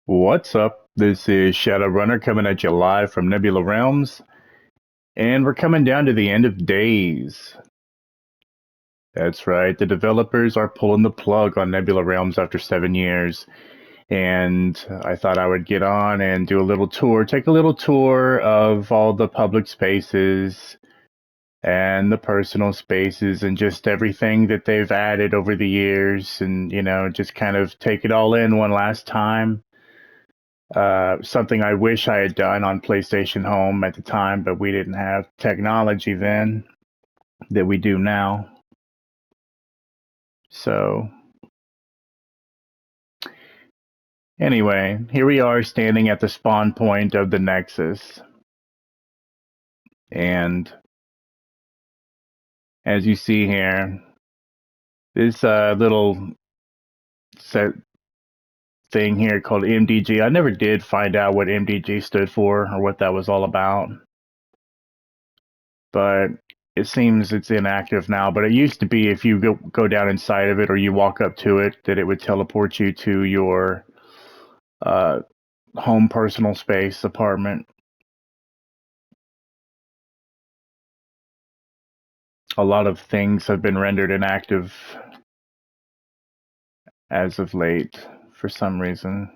What's up? This is Shadowrunner coming at you live from Nebula Realms, and we're coming down to the end of days. That's right, the developers are pulling the plug on Nebula Realms after 7 years, and I thought I would get on and do a little tour, take a little tour of all the public spaces and the personal spaces and just everything that they've added over the years, and just kind of take it all in one last time. Something I wish I had done on PlayStation Home at the time, but we didn't have technology then that we do now. So, anyway, here we are standing at the spawn point of the Nexus. And as you see here, this little set thing here called MDG. I never did find out what MDG stood for or what that was all about. But it seems it's inactive now. But it used to be if you go down inside of it or you walk up to it, that it would teleport you to your home personal space apartment. A lot of things have been rendered inactive as of late for some reason.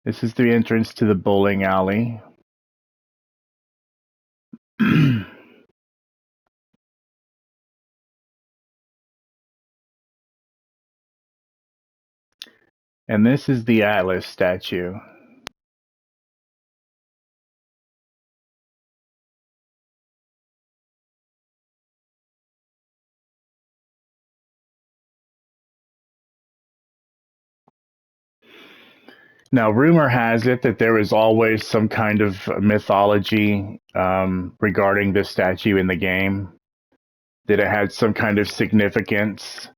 This is the entrance to the bowling alley. And this is the Atlas statue. Now, rumor has it that there is always some kind of mythology regarding this statue in the game, that it had some kind of significance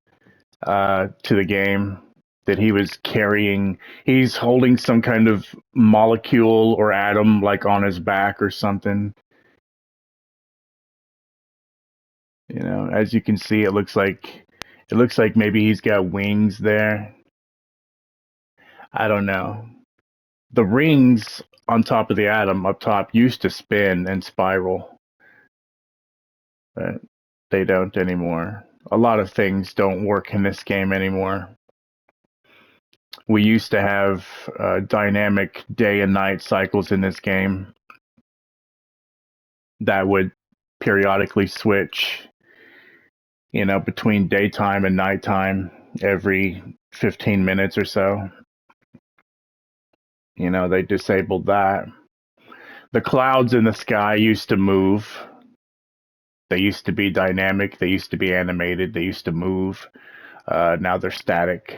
to the game, that he was carrying, he's holding some kind of molecule or atom like on his back or something. As you can see, it looks like maybe he's got wings there. I don't know. The rings on top of the atom up top used to spin and spiral, but they don't anymore. A lot of things don't work in this game anymore. We used to have dynamic day and night cycles in this game that would periodically switch, between daytime and nighttime every 15 minutes or so. They disabled that. The clouds in the sky used to move. They used to be dynamic. They used to be animated. They used to move. Now they're static.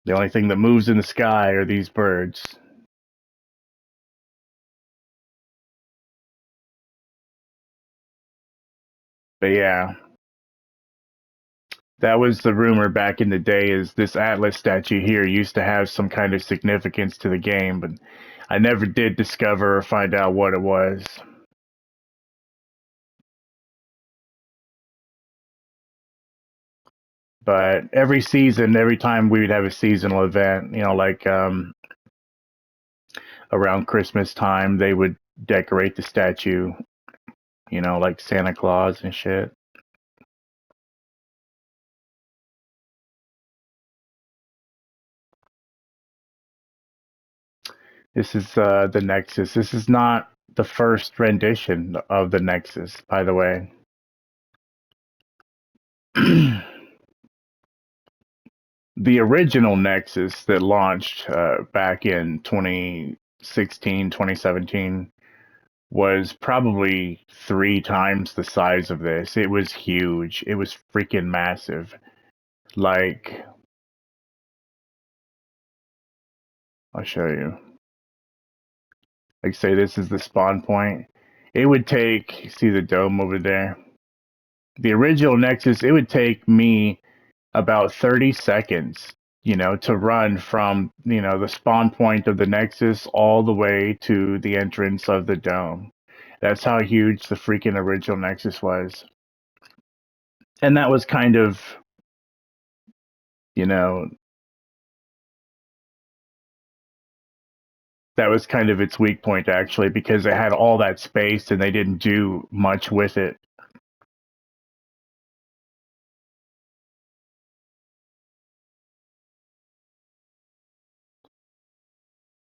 The only thing that moves in the sky are these birds. But yeah, that was the rumor back in the day, is this Atlas statue here used to have some kind of significance to the game, but I never did discover or find out what it was. But every season, every time we would have a seasonal event, like around Christmas time, they would decorate the statue, like Santa Claus and shit. This is the Nexus. This is not the first rendition of the Nexus, by the way. The original Nexus that launched back in 2016, 2017 was probably 3 times the size of this. It was huge. It was freaking massive. Like, I'll show you. Like, say this is the spawn point. It would take, see the dome over there? The original Nexus, it would take me about 30 seconds, to run from, the spawn point of the Nexus all the way to the entrance of the dome. That's how huge the freaking original Nexus was. And that was kind of, you know, That was kind of its weak point, actually, because it had all that space and they didn't do much with it.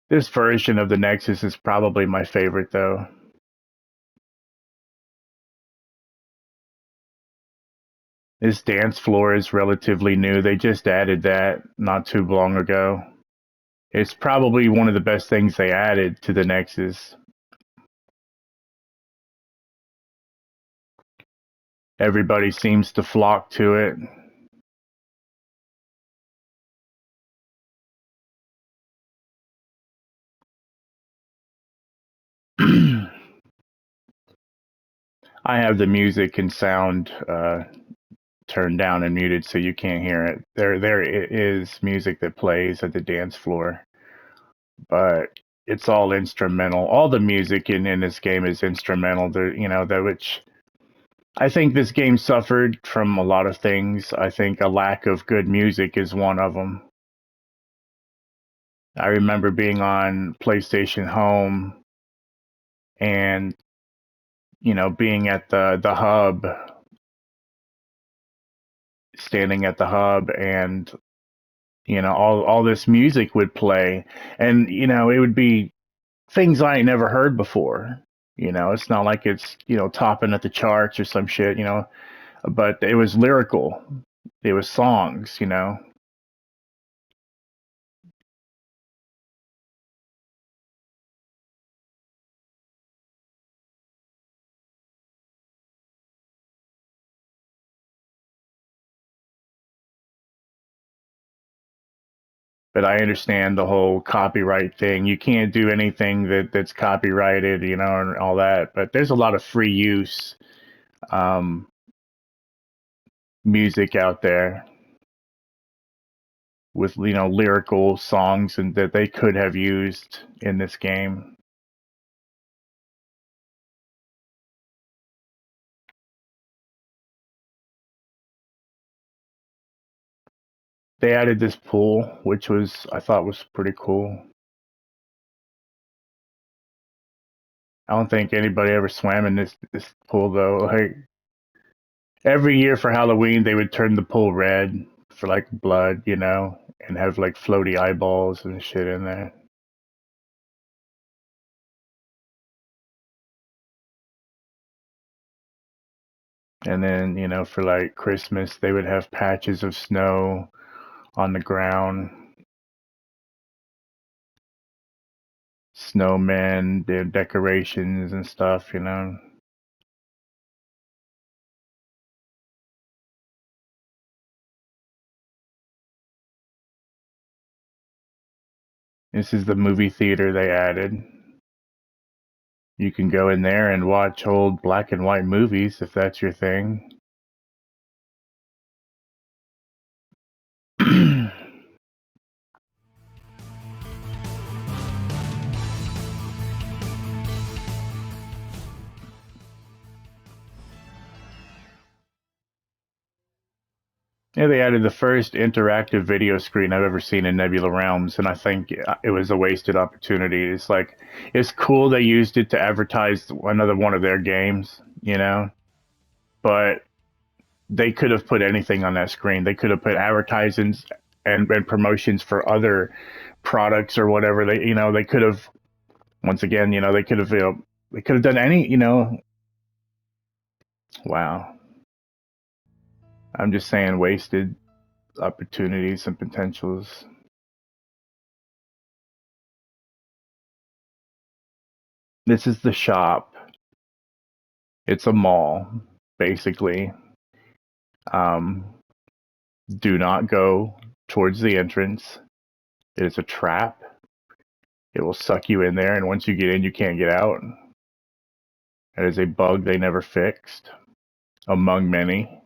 This version of the Nexus is probably my favorite, though. This dance floor is relatively new. They just added that not too long ago. It's probably one of the best things they added to the Nexus. Everybody seems to flock to it. I have the music and sound turned down and muted so you can't hear it. There is music that plays at the dance floor, but it's all instrumental. All the music in this game is instrumental. There, that which I think this game suffered from a lot of things. I think a lack of good music is one of them. I remember being on PlayStation Home and being at the hub, standing at the hub, and all this music would play, and it would be things I ain't never heard before. It's not like it's topping at the charts or some shit, but it was lyrical. It was songs. But I understand the whole copyright thing. You can't do anything that's copyrighted, and all that. But there's a lot of free use um, music out there with lyrical songs and that they could have used in this game. They added this pool, which I thought was pretty cool. I don't think anybody ever swam in this pool though. Like every year for Halloween, they would turn the pool red for like blood, and have like floaty eyeballs and shit in there. And then, for like Christmas, they would have patches of snow on the ground, snowmen, their decorations and stuff. This is the movie theater they added. You can go in there and watch old black and white movies if that's your thing. Yeah, they added the first interactive video screen I've ever seen in Nebula Realms, and I think it was a wasted opportunity. It's like, it's cool they used it to advertise another one of their games, but they could have put anything on that screen. They could have put advertisements and promotions for other products or whatever. They could have, once again, they could have, they could have done any. Wow. I'm just saying wasted opportunities and potentials. This is the shop. It's a mall, basically. Um, do not go towards the entrance. It is a trap. It will suck you in there, and once you get in, you can't get out. It is a bug they never fixed, among many.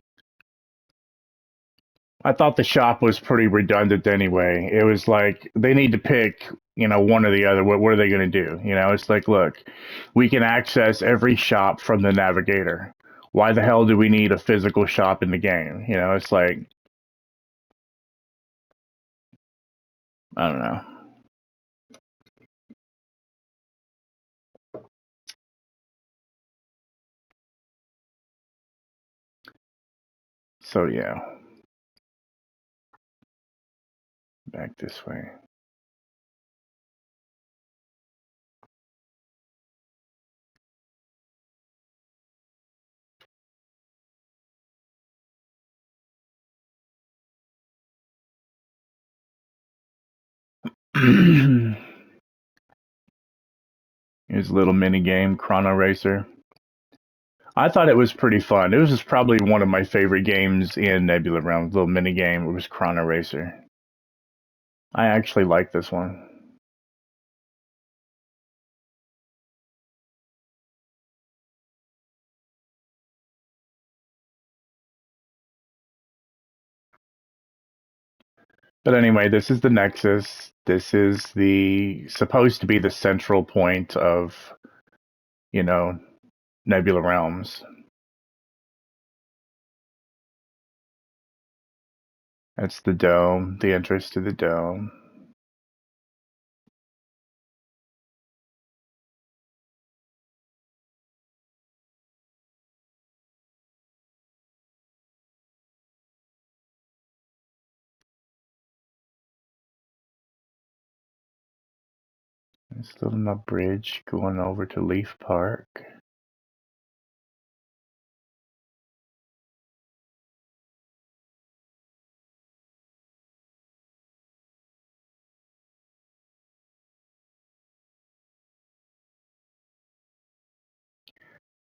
I thought the shop was pretty redundant anyway. It was like they need to pick, one or the other. What are they going to do? It's like, look, we can access every shop from the navigator. Why the hell do we need a physical shop in the game? It's like, I don't know. So yeah, back this way. Here's a little mini game, Chrono Racer. I thought it was pretty fun. It was just probably one of my favorite games in Nebula Realms. Little mini game. It was Chrono Racer. I actually like this one. But anyway, this is the Nexus. This is the supposed to be the central point of, you know, Nebula Realms. That's the dome, the entrance to the dome. There's still a bridge going over to Leaf Park.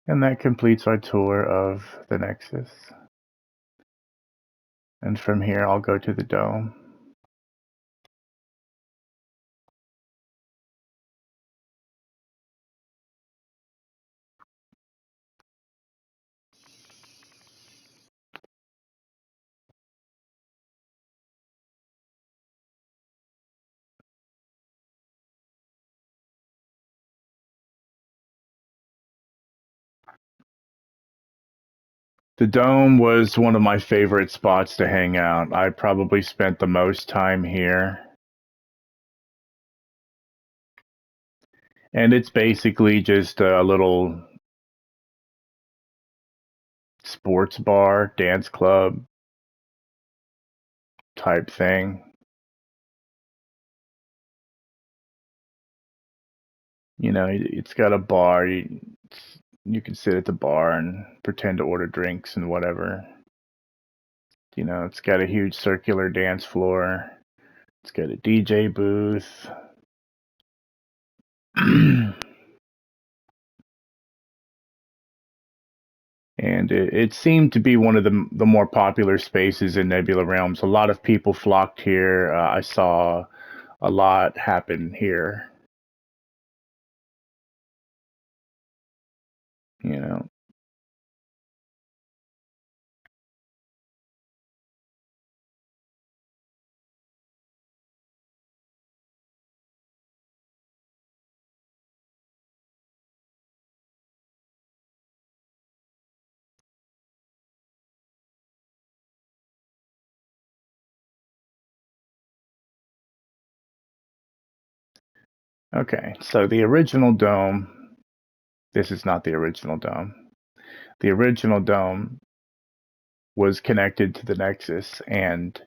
And that completes our tour of the Nexus. And from here, I'll go to the dome. The dome was one of my favorite spots to hang out. I probably spent the most time here. And it's basically just a little sports bar, dance club type thing. You know, it's got a bar. You can sit at the bar and pretend to order drinks and whatever. You know, it's got a huge circular dance floor. It's got a DJ booth. And it seemed to be one of the more popular spaces in Nebula Realms. A lot of people flocked here. I saw a lot happen here. You know. Okay, so the original dome. This is not the original dome. The original dome was connected to the Nexus, and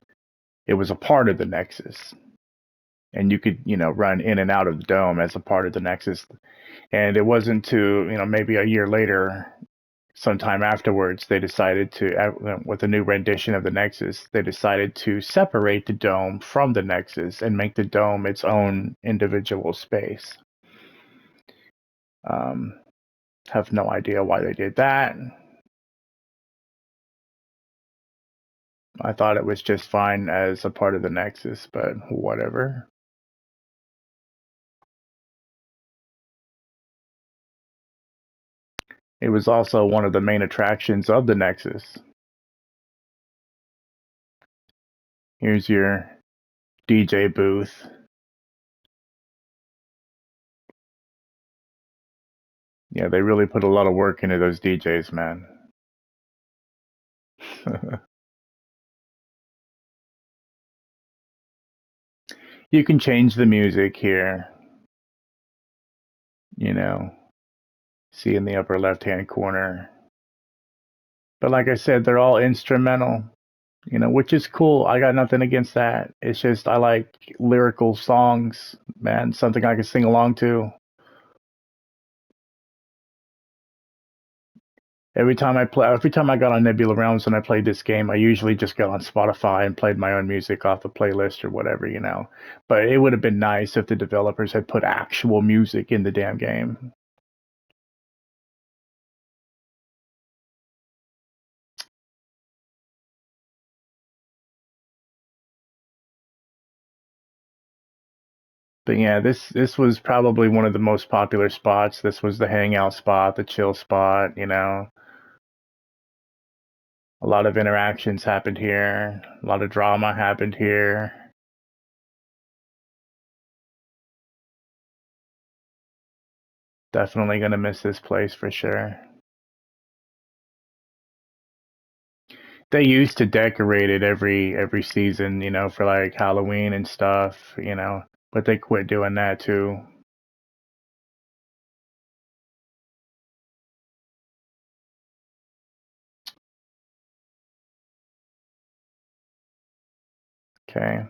it was a part of the Nexus. And you could, run in and out of the dome as a part of the Nexus. And it wasn't to, maybe a year later, sometime afterwards, they decided to, with a new rendition of the Nexus, they decided to separate the dome from the Nexus and make the dome its own individual space. Have no idea why they did that. I thought it was just fine as a part of the Nexus, but whatever. It was also one of the main attractions of the Nexus. Here's your DJ booth. Yeah, they really put a lot of work into those DJs, man. You can change the music here. See in the upper left-hand corner. But like I said, they're all instrumental, which is cool. I got nothing against that. It's just I like lyrical songs, man, something I can sing along to. Every time I got on Nebula Realms and I played this game, I usually just got on Spotify and played my own music off the playlist or whatever. But it would have been nice if the developers had put actual music in the damn game. But yeah, this was probably one of the most popular spots. This was the hangout spot, the chill spot. A lot of interactions happened here. A lot of drama happened here. Definitely gonna miss this place for sure. They used to decorate it every season, for like Halloween and stuff. But they quit doing that too. Okay.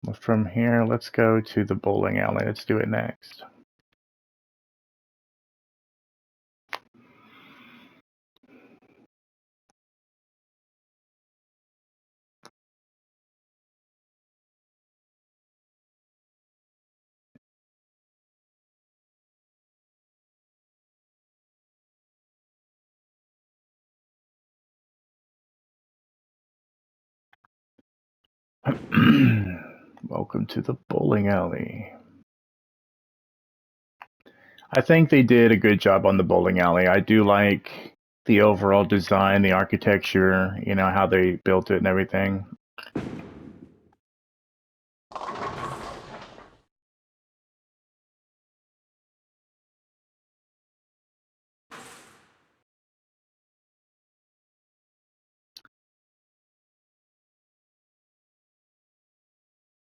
Well, from here, let's go to the bowling alley. Let's do it next. Welcome to the bowling alley. I think they did a good job on the bowling alley. I do like the overall design, the architecture, how they built it and everything.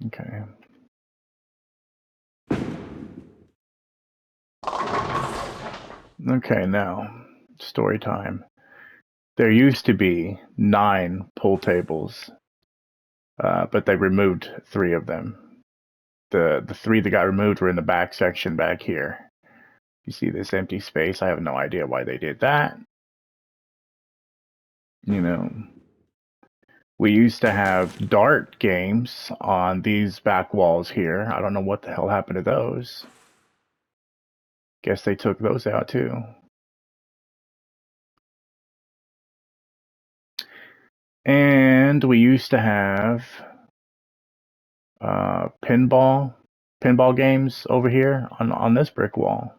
Okay. Okay, now story time. There used to be 9 pool tables, but they removed 3 of them. The 3 that got removed were in the back section back here. You see this empty space? I have no idea why they did that. You know, we used to have dart games on these back walls here. I don't know what the hell happened to those. Guess they took those out too. And we used to have pinball games over here on this brick wall.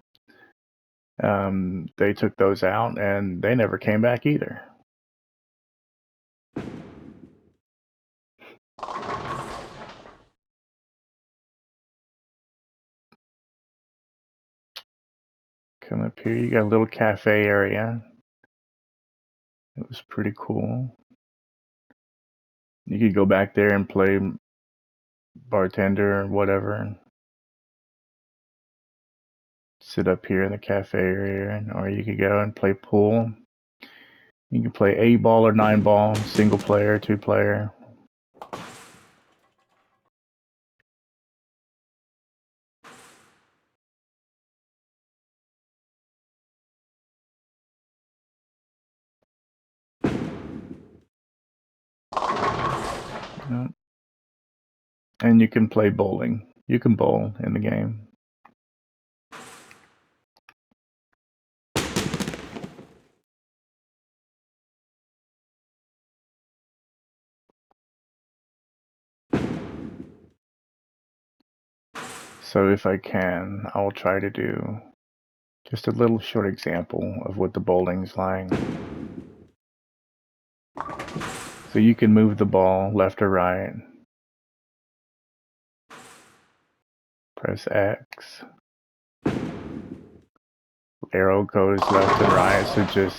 They took those out and they never came back either. Come up here, you got a little cafe area. It was pretty cool. You could go back there and play bartender or whatever. Sit up here in the cafe area, or you could go and play pool. You can play 8-ball or 9-ball, single player, 2-player. And you can play bowling. You can bowl in the game. So if I can, I'll try to do just a little short example of what the bowling's like. So you can move the ball left or right. Press X. Arrow goes left and right. So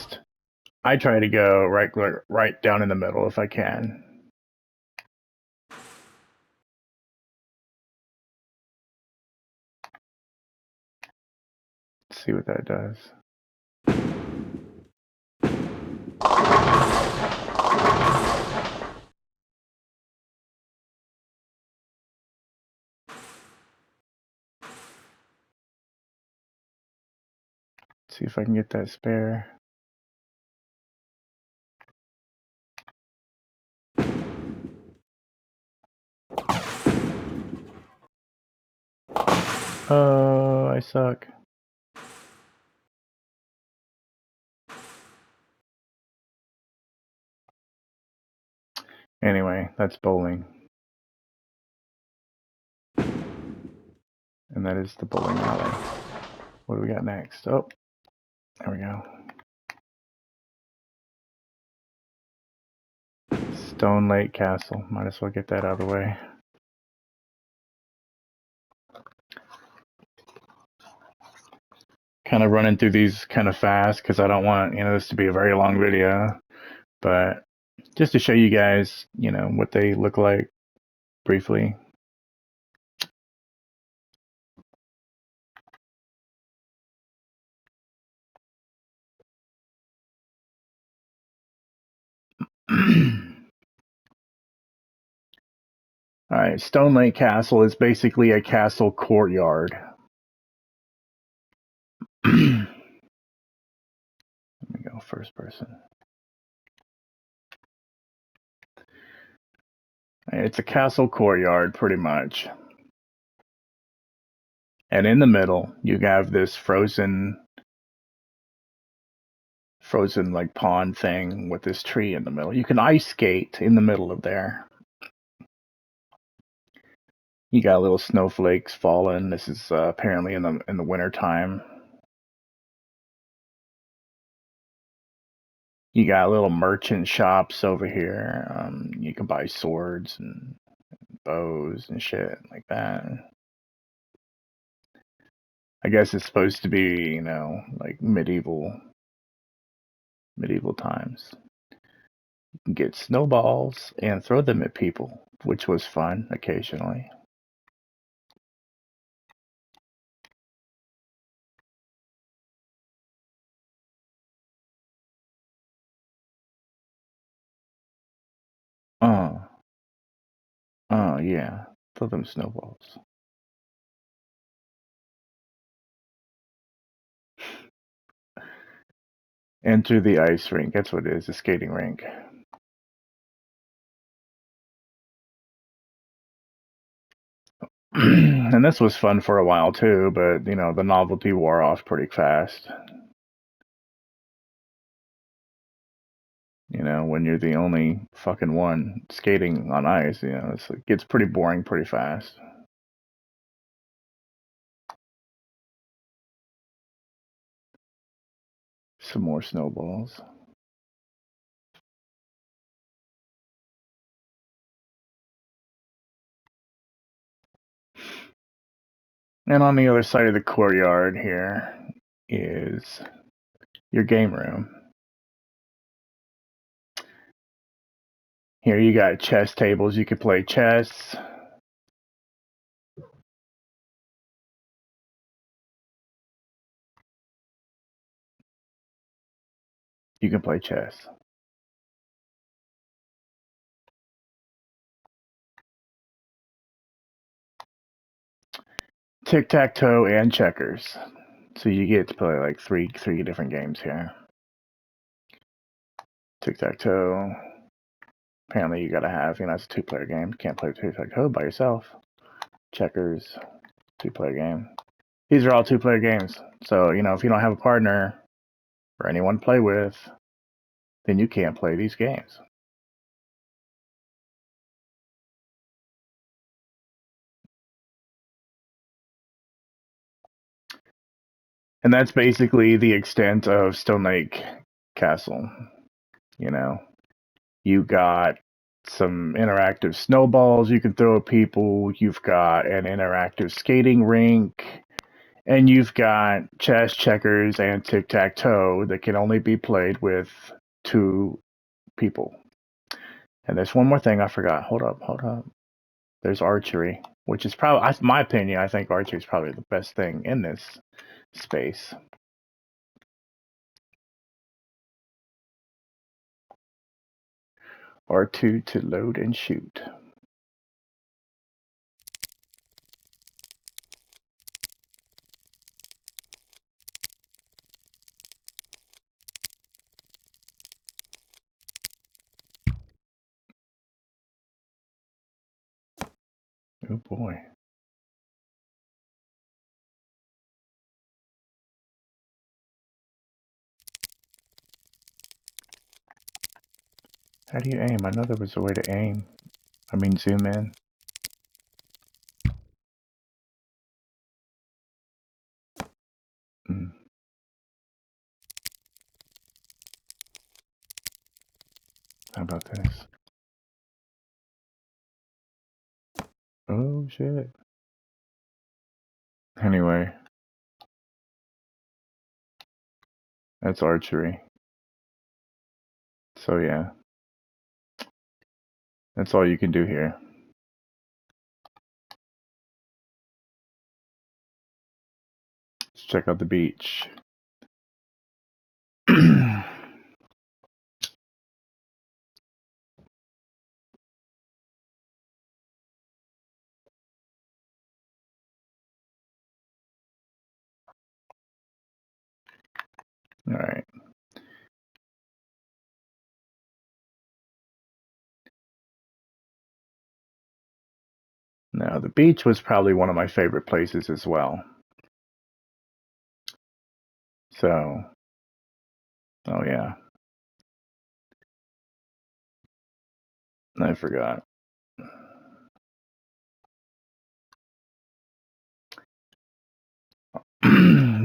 I try to go right down in the middle if I can. Let's see what that does. See if I can get that spare. Oh, I suck. Anyway, that's bowling. And that is the bowling alley. What do we got next? Oh, there we go. Stone Lake Castle. Might as well get that out of the way. Kind of running through these kind of fast because I don't want, this to be a very long video. But just to show you guys, what they look like briefly. Alright, Stone Lake Castle is basically a castle courtyard. Let me go first person. It's a castle courtyard, pretty much. And in the middle, you have this frozen like pond thing with this tree in the middle. You can ice skate in the middle of there. You got little snowflakes falling. This is apparently in the winter time. You got little merchant shops over here. You can buy swords and bows and shit like that. I guess it's supposed to be, like medieval times. You can get snowballs and throw them at people, which was fun occasionally. Yeah. Throw them snowballs. Enter the ice rink. That's what it is, a skating rink. And this was fun for a while too, but the novelty wore off pretty fast. When you're the only fucking one skating on ice, it gets pretty boring pretty fast. Some more snowballs. And on the other side of the courtyard here is your game room. Here you got chess tables. You can play chess. You can play chess. Tic-tac-toe and checkers. So you get to play like three different games here. Tic-tac-toe. Apparently you gotta have, it's a two-player game. You can't play tic-tac-toe by yourself. Checkers, two-player game. These are all two-player games. So, if you don't have a partner or anyone to play with, then you can't play these games. And that's basically the extent of Stone Lake Castle. You got some interactive snowballs you can throw at people. You've got an interactive skating rink. And you've got chess, checkers, and tic-tac-toe that can only be played with 2 people. And there's one more thing I forgot. Hold up. There's archery, which is probably, my opinion, I think archery is probably the best thing in this space. R2 to load and shoot. Oh boy. How do you aim? I know there was a way to aim. I mean, zoom in. Mm. How about this? Oh shit. Anyway, that's archery. So yeah, that's all you can do here. Let's check out the beach. Alright. Now, the beach was probably one of my favorite places as well. So, oh yeah, I forgot.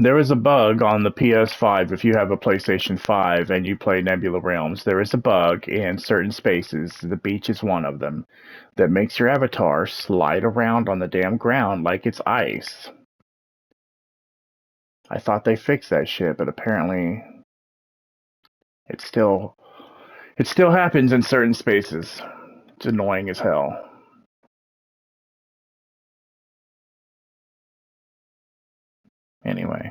There is a bug on the PS5 if you have a PlayStation 5 and you play Nebula Realms. There is a bug in certain spaces, the beach is one of them, that makes your avatar slide around on the damn ground like it's ice. I thought they fixed that shit, but apparently it still happens in certain spaces. It's annoying as hell. Anyway.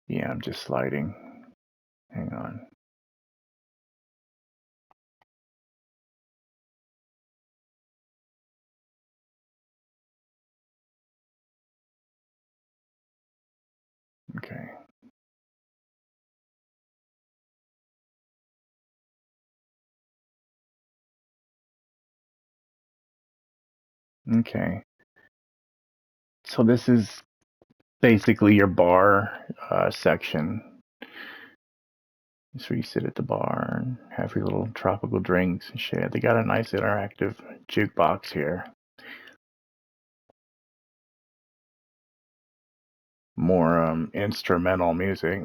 Yeah, I'm just sliding. Hang on. Okay. Okay. So this is basically your bar section. This where you sit at the bar and have your little tropical drinks and shit. They got a nice interactive jukebox here. More instrumental music.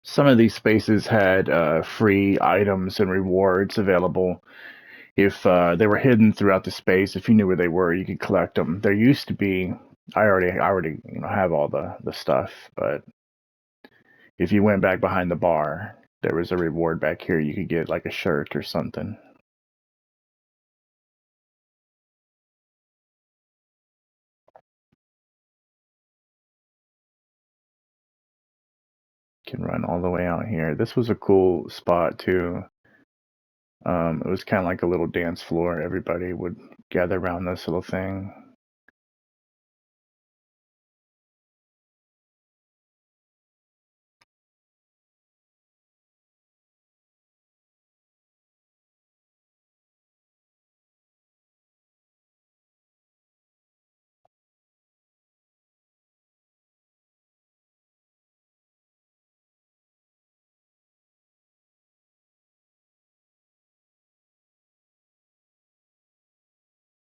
Some of these spaces had free items and rewards available. If they were hidden throughout the space, if you knew where they were, you could collect them. There used to be. I already have all the stuff, but if you went back behind the bar, there was a reward back here. You could get like a shirt or something. Can run all the way out here. This was a cool spot too. It was kind of like a little dance floor. Everybody would gather around this little thing.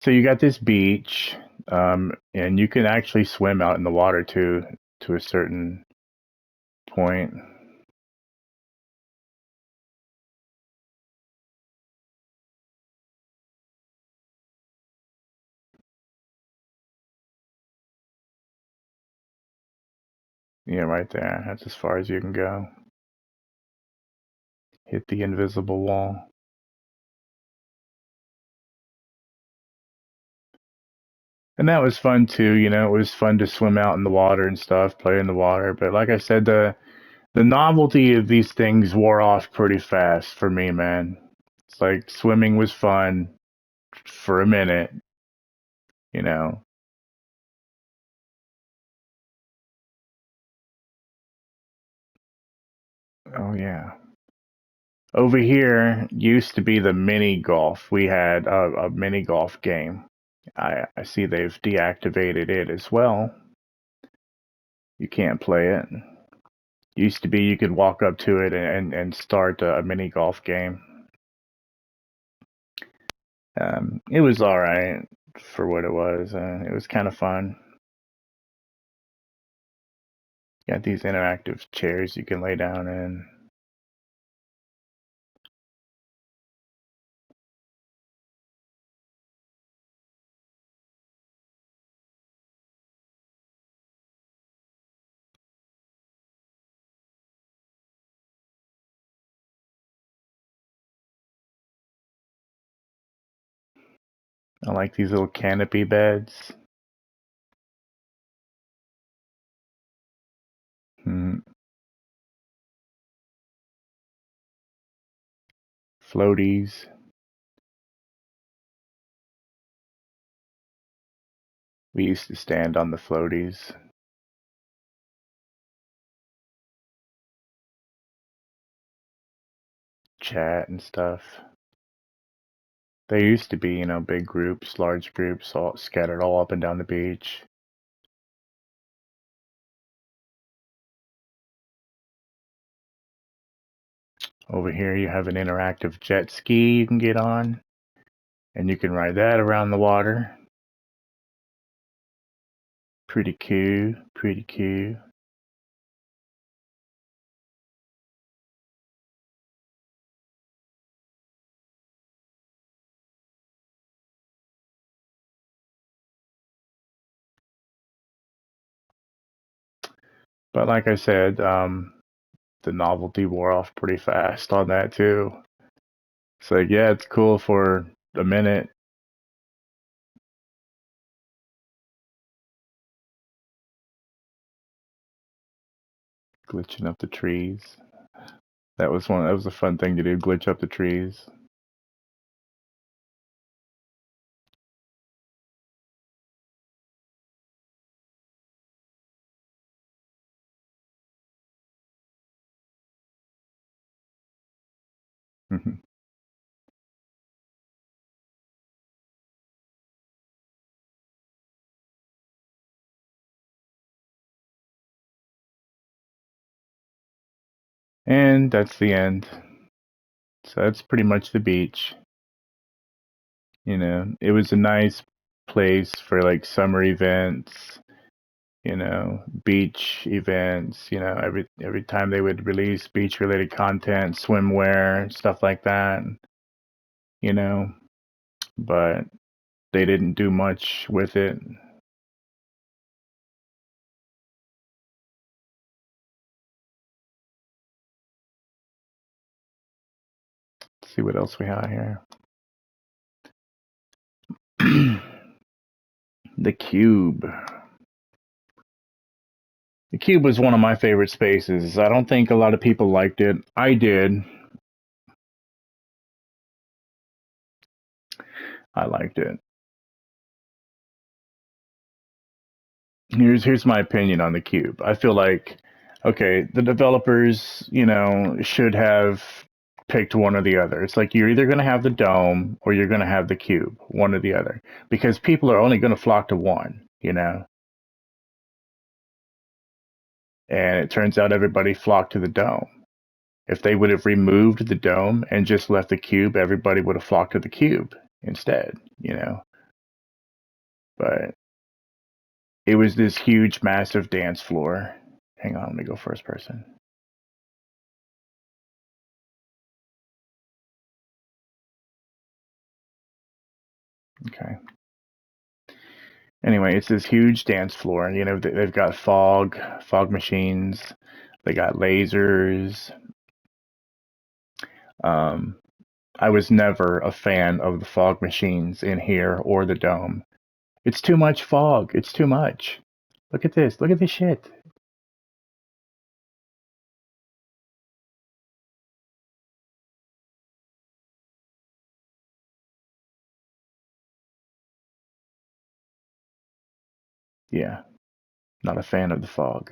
So you got this beach, and you can actually swim out in the water too, to a certain point. Yeah, right there. That's as far as you can go. Hit the invisible wall. And that was fun too, you know, it was fun to swim out in the water and stuff, play in the water. But like I said, the novelty of these things wore off pretty fast for me, man. It's like swimming was fun for a minute, you know. Oh yeah. Over here used to be the mini golf. We had a mini golf game. I see they've deactivated it as well. You can't play it. Used to be you could walk up to it and start a mini golf game. It was all right for what it was. It was kind of fun. Got these interactive chairs you can lay down in. I like these little canopy beds. Hmm. Floaties. We used to stand on the floaties, chat and stuff. There used to be, you know, big groups, large groups, all scattered all up and down the beach. Over here, you have an interactive jet ski you can get on, and you can ride that around the water. Pretty cool, pretty cool. But like I said, the novelty wore off pretty fast on that too. So yeah, it's cool for a minute. Glitching up the trees. That was a fun thing to do, glitch up the trees. And that's the end. So that's pretty much the beach. You know, it was a nice place for like summer events, you know, beach events, you know, every time they would release beach related content, swimwear, stuff like that, you know, but they didn't do much with it. Let's see what else we have here. The Cube. The Cube was one of my favorite spaces. I don't think a lot of people liked it. I did. I liked it. Here's my opinion on the Cube. I feel like, okay, the developers, you know, should have picked one or the other. It's like you're either going to have the dome or you're going to have the cube, one or the other, because people are only going to flock to one, you know. And it turns out everybody flocked to the dome. If they would have removed the dome and just left the cube, everybody would have flocked to the cube instead, you know. But it was this huge, massive dance floor. Hang on, let me go first person. Okay. Anyway, it's this huge dance floor. You know, they've got fog machines. They got lasers. Um, I was never a fan of the fog machines in here or the dome. It's too much fog. It's too much. Look at this. Look at this shit. Yeah, not a fan of the fog.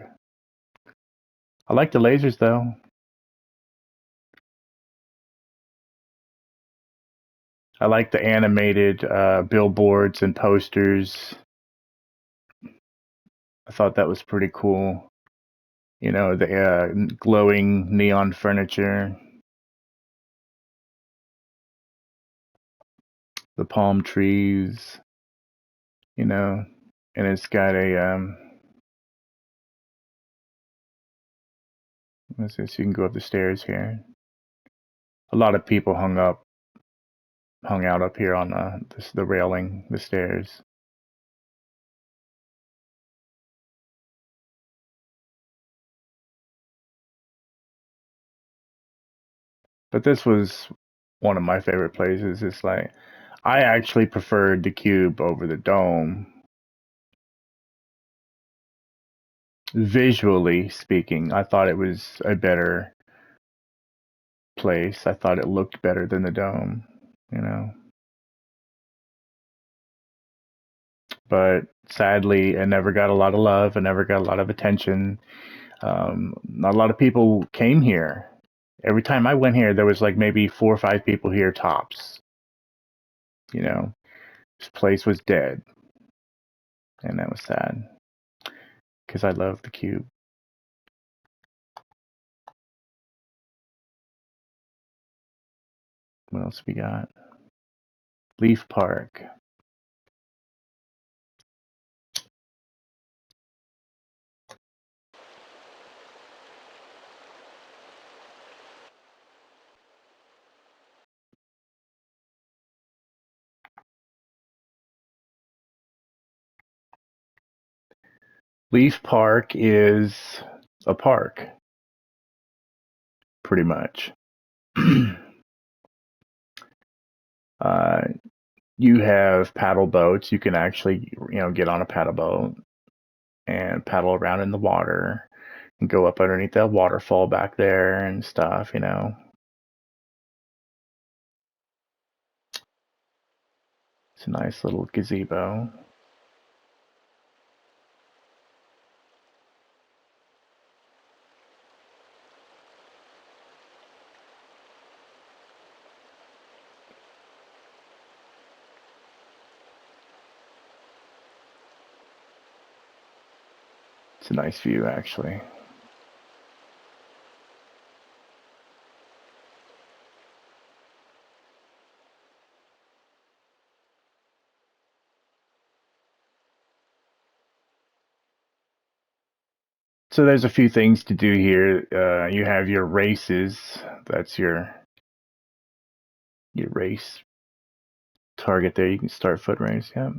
I like the lasers though. I like the animated billboards and posters. I thought that was pretty cool. You know, the glowing neon furniture, the palm trees, you know, and it's got a, let's see, so you can go up the stairs here. A lot of people hung out up here on the railing, the stairs. But this was one of my favorite places. It's like, I actually preferred the cube over the dome. Visually speaking, I thought it was a better place. I thought it looked better than the dome, you know. But sadly, it never got a lot of love. It never got a lot of attention. Not a lot of people came here. Every time I went here, there was like maybe 4 or 5 people here tops. You know, this place was dead, and that was sad because I love the cube. What else we got? Leaf Park. Leaf Park is a park, pretty much. uh, you have paddle boats. You can actually, get on a paddle boat and paddle around in the water and go up underneath that waterfall back there and stuff. It's a nice little gazebo. It's a nice view, actually. So there's a few things to do here. You have your races. That's your race target there. You can start foot race, yeah.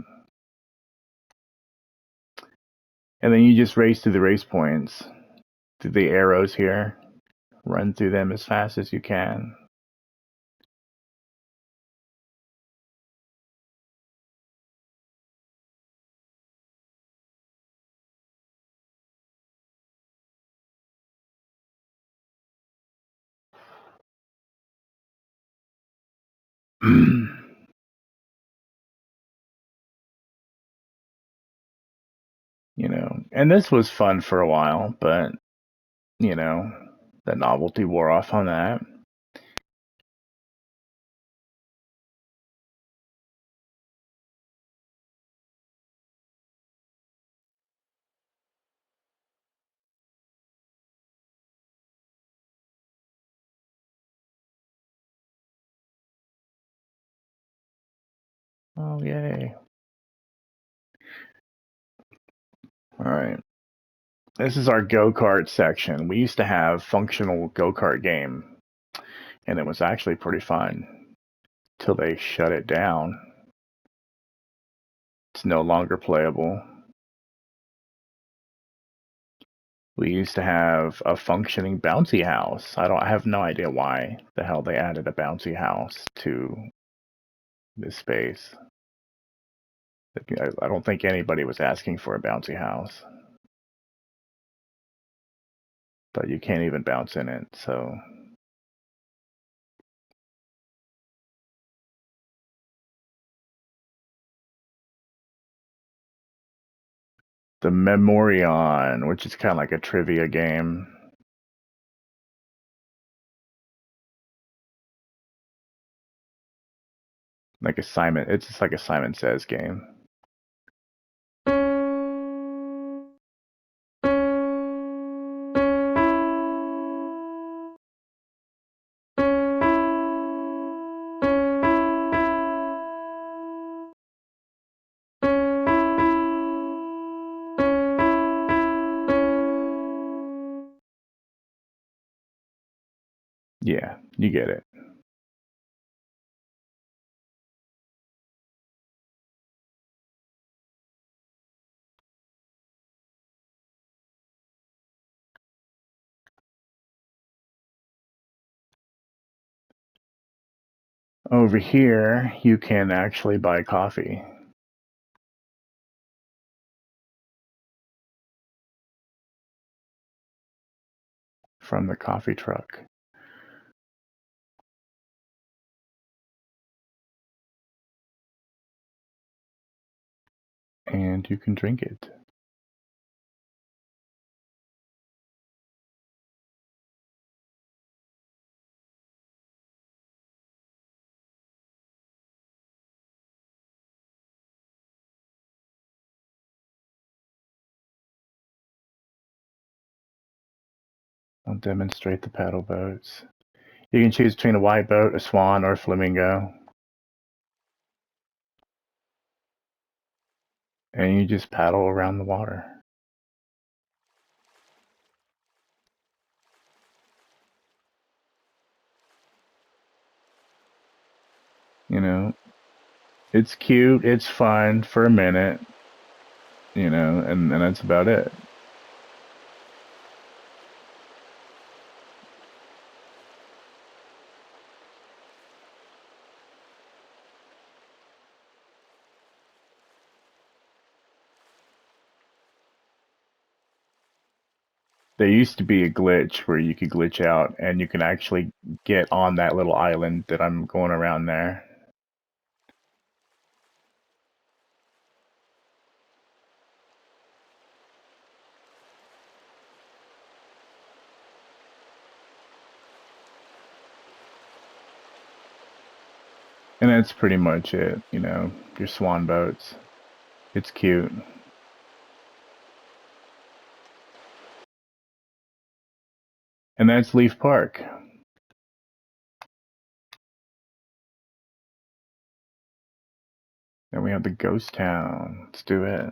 And then you just race to the race points, to the arrows here. Run through them as fast as you can. And this was fun for a while, but the novelty wore off on that. Oh, yay. All right. This is our go-kart section. We used to have functional go-kart game, and it was actually pretty fun till they shut it down. It's no longer playable. We used to have a functioning bouncy house. I have no idea why the hell they added a bouncy house to this space. I don't think anybody was asking for a bouncy house. But you can't even bounce in it, so... The Memorion, which is kind of like a trivia game. Like Simon, it's just like a Simon Says game. Yeah, you get it. Over here, you can actually buy coffee. From the coffee truck. And you can drink it. I'll demonstrate the paddle boats. You can choose between a white boat, a swan, or a flamingo. And you just paddle around the water. You know, it's cute, it's fun for a minute, you know, and that's about it. There used to be a glitch where you could glitch out and you can actually get on that little island that I'm going around there. And that's pretty much it, you know, your swan boats. It's cute. And that's Leaf Park. Then we have the ghost town. Let's do it.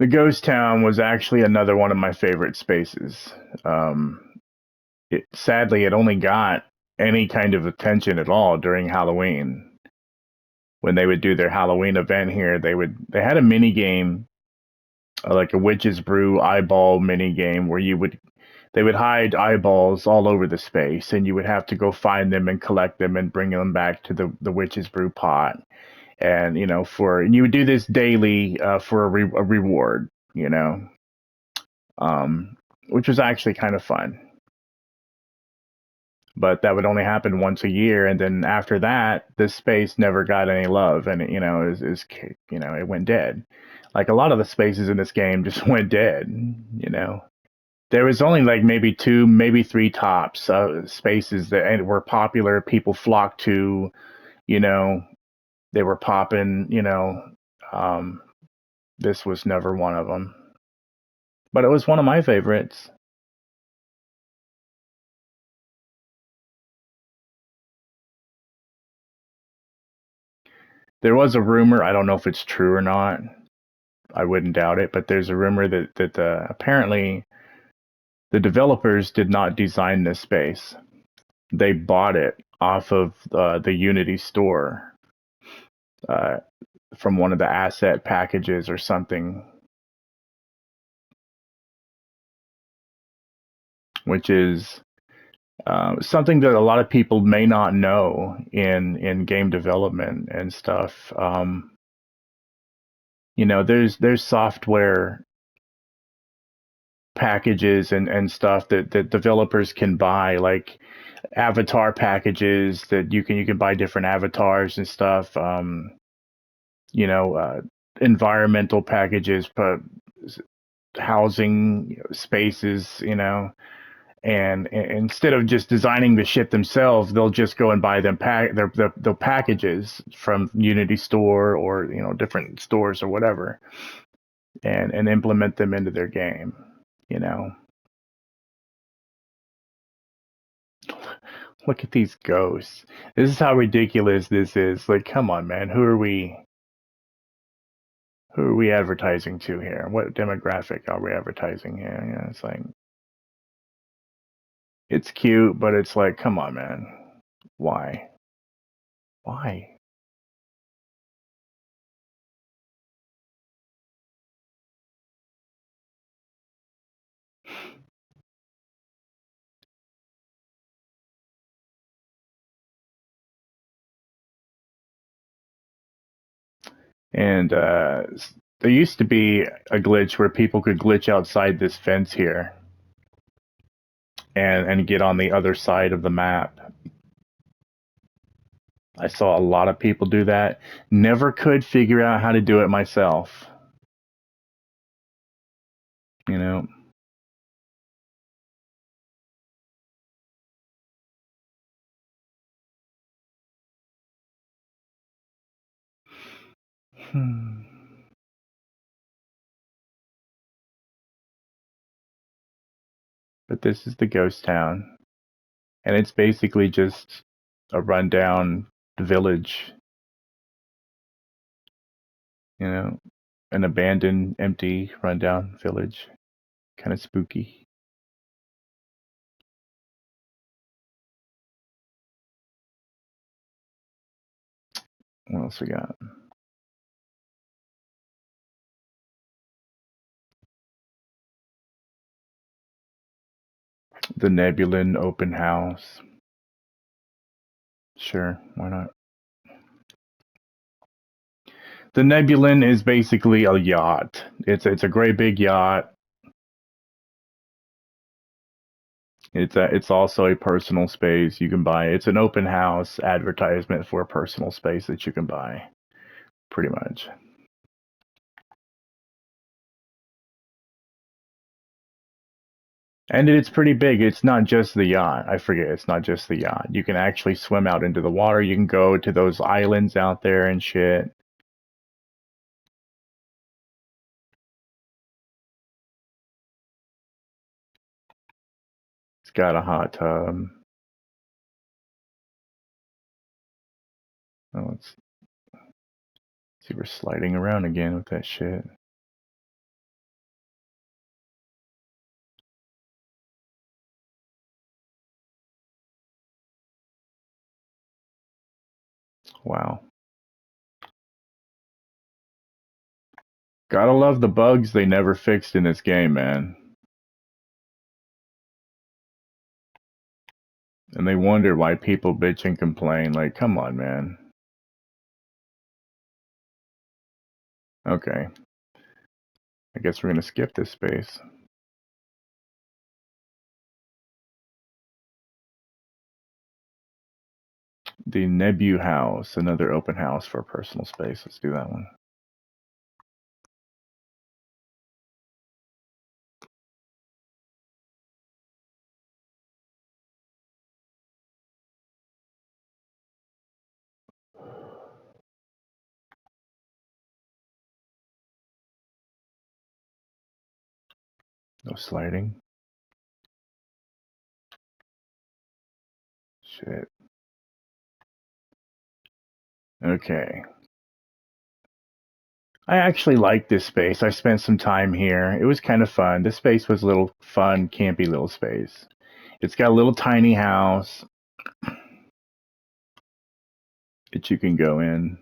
The ghost town was actually another one of my favorite spaces. Sadly, it only got any kind of attention at all during Halloween. When they would do their Halloween event here, they had a mini game, like a witch's brew eyeball mini game, where they would hide eyeballs all over the space, and you would have to go find them and collect them and bring them back to the witch's brew pot. And you know, and you would do this daily for a reward, you know, which was actually kind of fun. But that would only happen once a year, and then after that, this space never got any love, and you know, it went dead. Like a lot of the spaces in this game just went dead. You know, there was only like maybe two, maybe three tops spaces that were popular. People flocked to. You know, they were popping. You know, um, this was never one of them, but it was one of my favorites. There was a rumor. I don't know if it's true or not. I wouldn't doubt it, but there's a rumor that apparently the developers did not design this space. They bought it off of the Unity store. Uh, from one of the asset packages or something, which is something that a lot of people may not know in game development and stuff. There's software packages and stuff that developers can buy, like avatar packages that you can buy different avatars and stuff. You know, environmental packages, but housing spaces, and instead of just designing the shit themselves, they'll just go and buy them the packages from Unity Store or different stores or whatever, and implement them into their game. Look at these ghosts. This is how ridiculous this is. Like, come on, man. Who are we advertising to here? What demographic are we advertising here? It's like, it's cute, but it's like, come on, man. Why? And there used to be a glitch where people could glitch outside this fence here and get on the other side of the map. I saw a lot of people do that. Never could figure out how to do it myself. You know. But this is the ghost town, and it's basically just a rundown village. An abandoned, empty, rundown village. Kind of spooky. What else we got? The Nebulan open house. Sure, why not? The Nebulan is basically a yacht. It's a great big yacht. It's also a personal space you can buy. It's an open house advertisement for a personal space that you can buy, pretty much. And it's pretty big. It's not just the yacht. I forget. It's not just the yacht. You can actually swim out into the water. You can go to those islands out there and shit. It's got a hot tub. Oh, let's see. We're sliding around again with that shit. Wow. Gotta love the bugs they never fixed in this game, man. And they wonder why people bitch and complain. Like, come on, man. Okay. I guess we're gonna skip this space. The Nebu House, another open house for personal space. Let's do that one. No sliding. Shit. Okay. I actually like this space. I spent some time here. It was kind of fun. This space was a little fun, campy little space. It's got a little tiny house that you can go in.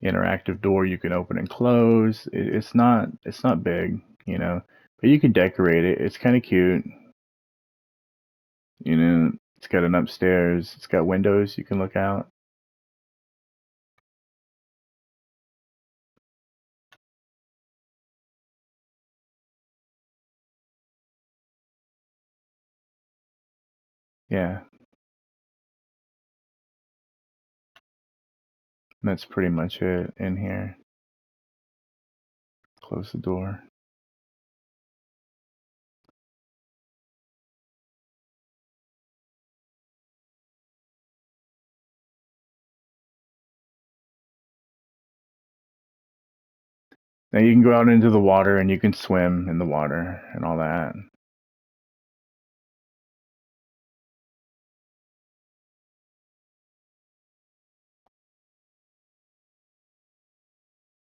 interactive door you can open and close. It's not big, you know, but you can decorate it. It's kind of cute. You know, it's got an upstairs. It's got windows you can look out. Yeah, that's pretty much it in here. Close the door. Now you can go out into the water and you can swim in the water and all that.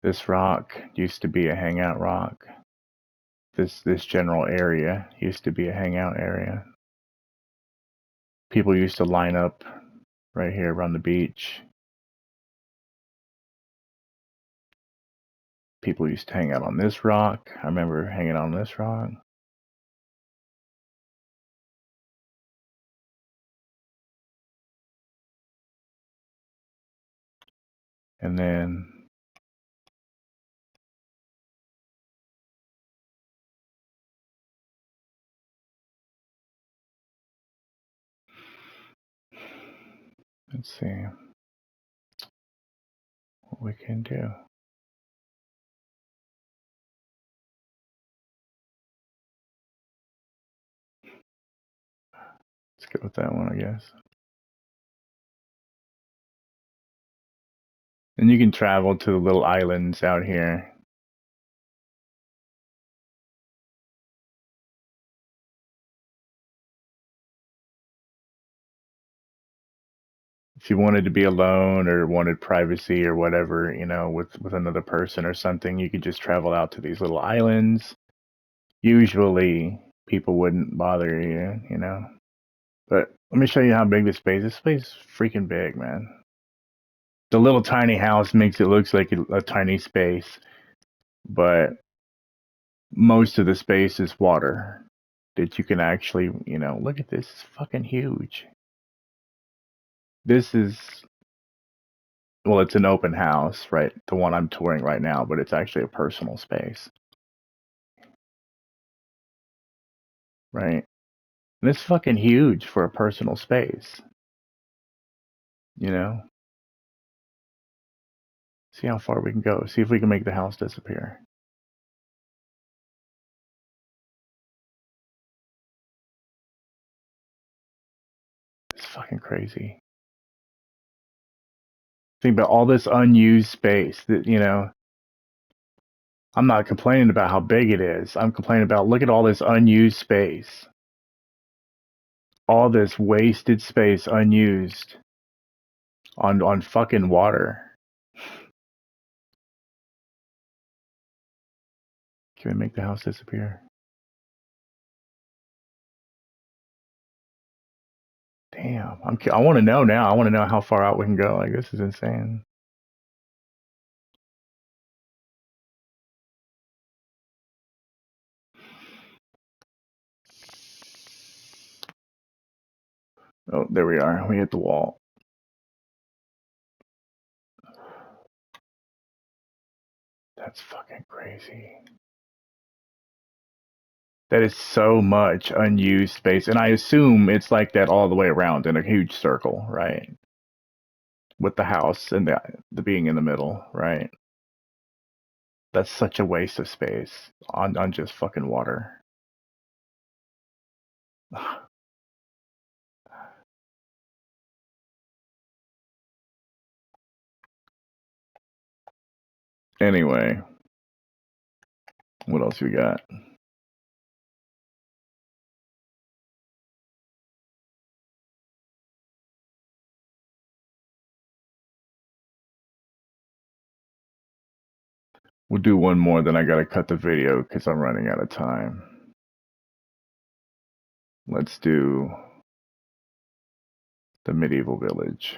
This rock used to be a hangout rock. This general area used to be a hangout area. People used to line up right here around the beach. People used to hang out on this rock. I remember hanging on this rock. And then let's see what we can do. Let's go with that one, I guess. And you can travel to the little islands out here. If you wanted to be alone or wanted privacy or whatever, you know, with another person or something, you could just travel out to these little islands. Usually people wouldn't bother you, you know. But let me show you how big this space is. This space is freaking big, man. The little tiny house makes it look like a tiny space, but most of the space is water that you can actually, you know, look at this. It's fucking huge. This is, well, it's an open house, right? The one I'm touring right now, but it's actually a personal space, right? And it's fucking huge for a personal space, you know? See how far we can go. See if we can make the house disappear. It's fucking crazy. Think about all this unused space that, you know, I'm not complaining about how big it is. I'm complaining about, look at all this unused space. All this wasted space unused on fucking water. Can we make the house disappear? Damn, I want to know now. I want to know how far out we can go. Like, this is insane. Oh, there we are. We hit the wall. That's fucking crazy. That is so much unused space. And I assume it's like that all the way around in a huge circle, right? With the house and the being in the middle, right? That's such a waste of space on just fucking water. Anyway, what else we got? We'll do one more, then I gotta cut the video because I'm running out of time. Let's do the medieval village.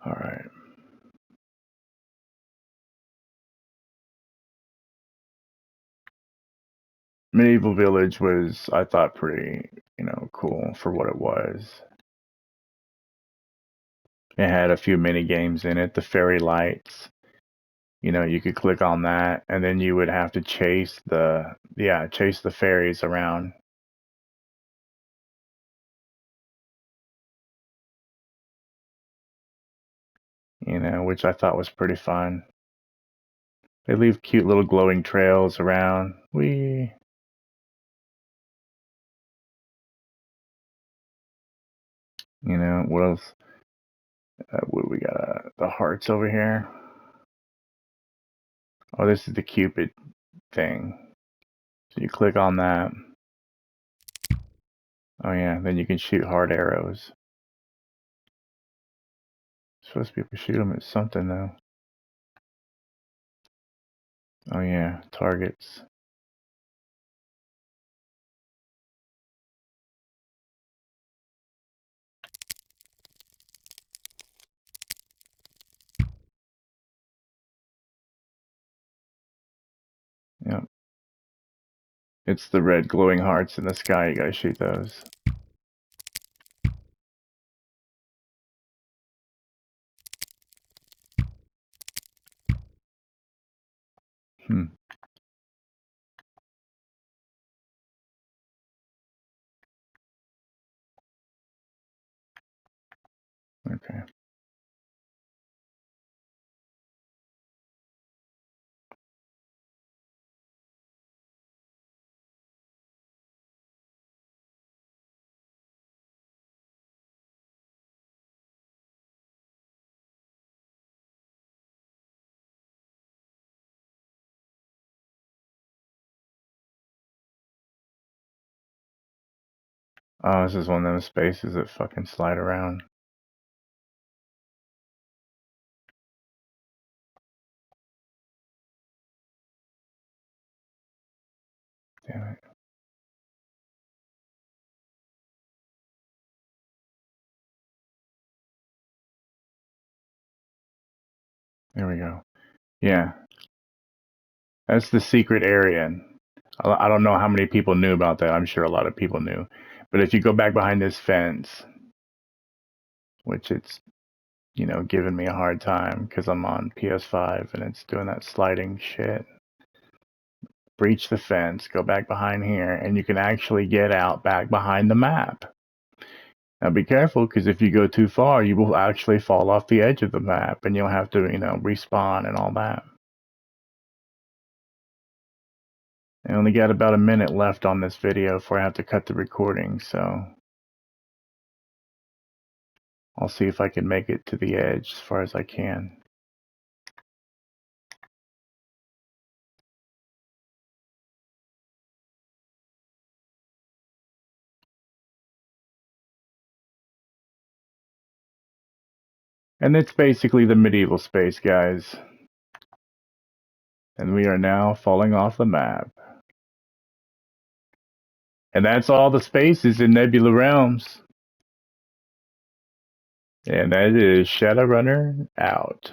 Alright. Medieval Village was, I thought, pretty, cool for what it was. It had a few mini games in it. The fairy lights, you could click on that, and then you would have to chase the fairies around. Which I thought was pretty fun. They leave cute little glowing trails around. Whee! What else? What we got? The hearts over here. Oh, this is the Cupid thing. So you click on that. Oh yeah, then you can shoot hard arrows. Supposed to be able to shoot them at something though. Oh yeah, targets. Yep. It's the red glowing hearts in the sky. You gotta shoot those. Hmm. Okay. Oh, this is one of those spaces that fucking slide around. Damn it. There we go. Yeah. That's the secret area. I don't know how many people knew about that. I'm sure a lot of people knew. But if you go back behind this fence, which it's, giving me a hard time because I'm on PS5 and it's doing that sliding shit. Breach the fence, go back behind here, and you can actually get out back behind the map. Now be careful, because if you go too far, you will actually fall off the edge of the map, and you'll have to, respawn and all that. I only got about a minute left on this video before I have to cut the recording, so I'll see if I can make it to the edge as far as I can. And it's basically the medieval space, guys. And we are now falling off the map. And that's all the spaces in Nebula Realms. And that is Shadowrunner out.